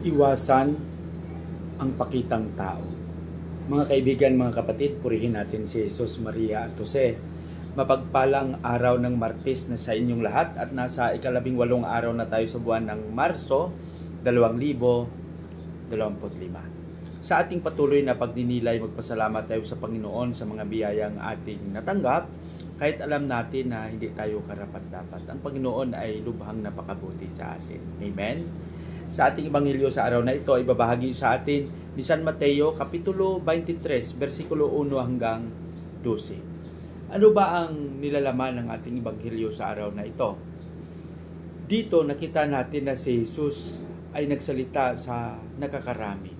Iwasan ang pakitang tao. Mga kaibigan, mga kapatid, purihin natin si Jesus, Maria at Jose. Mapagpalang araw ng Martes na sa inyong lahat at nasa ika-18 araw na tayo sa buwan ng Marso 2025. Sa ating patuloy na pagninilay, magpasalamat tayo sa Panginoon sa mga biyayang ating natanggap kahit alam natin na hindi tayo karapat-dapat. Ang Panginoon ay lubhang napakabuti sa atin. Amen? Sa ating ebanghelyo sa araw na ito ay babahagi sa atin ni San Mateo Kapitulo 23, versikulo 1 hanggang 12. Ano ba ang nilalaman ng ating ebanghelyo sa araw na ito? Dito nakita natin na si Jesus ay nagsalita sa nakakarami.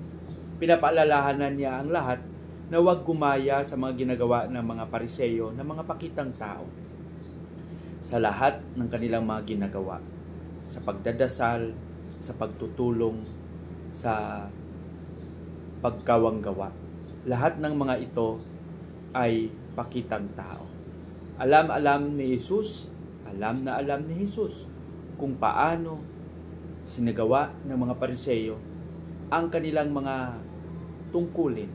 Pinapaalalahanan niya ang lahat na huwag gumaya sa mga ginagawa ng mga Pariseyo na mga pakitang tao. Sa lahat ng kanilang mga ginagawa, sa pagdadasal, sa pagtutulong, sa pagkawanggawa. Lahat ng mga ito ay pakitang tao. Alam ni Jesus kung paano sinagawa ng mga Pariseyo ang kanilang mga tungkulin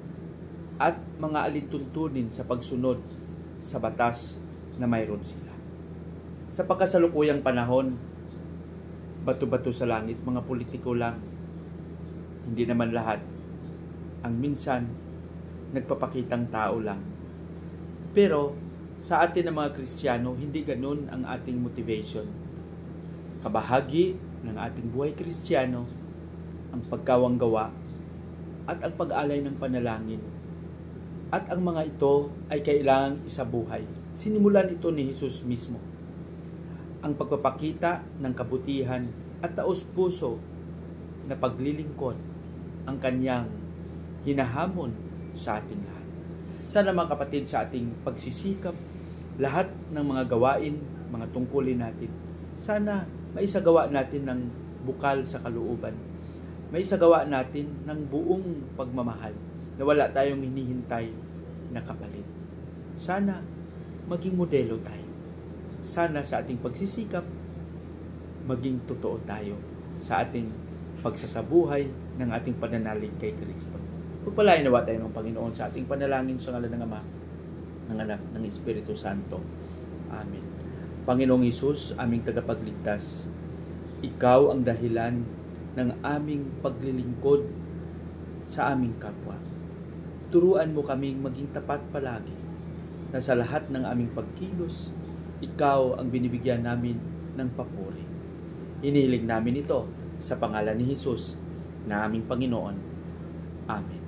at mga alintuntunin sa pagsunod sa batas na mayroon sila. Sa pagkasalukuyang panahon, bato-bato sa langit, mga politiko lang. Hindi naman lahat. Ang minsan, nagpapakitang tao lang. Pero, sa atin ng mga Kristiyano, hindi ganun ang ating motivation. Kabahagi ng ating buhay Kristiyano, ang pagkawanggawa at ang pag-alay ng panalangin. At ang mga ito ay kailangang isabuhay. Sinimulan ito ni Jesus mismo. Ang pagpapakita ng kabutihan at taos-puso na paglilingkod ang kanyang hinahamon sa ating lahat. Sana mga kapatid, sa ating pagsisikap, lahat ng mga gawain, mga tungkulin natin, sana maisagawa natin ng bukal sa kalooban. Maisagawa natin ng buong pagmamahal na wala tayong hinihintay na kapalit. Sana maging modelo tayo. Sana sa ating pagsisikap, maging totoo tayo sa ating pagsasabuhay ng ating pananalig kay Kristo. Pagpalain nawa tayo ng Panginoon sa ating panalangin sa ngalan ng Ama, ng Anak, ng Espiritu Santo. Amen. Panginoong Hesus, aming tagapagligtas, Ikaw ang dahilan ng aming paglilingkod sa aming kapwa. Turuan mo kaming maging tapat palagi na sa lahat ng aming pagkilos, Ikaw ang binibigyan namin ng papuri. Hinihiling namin ito sa pangalan ni Jesus na aming Panginoon. Amen.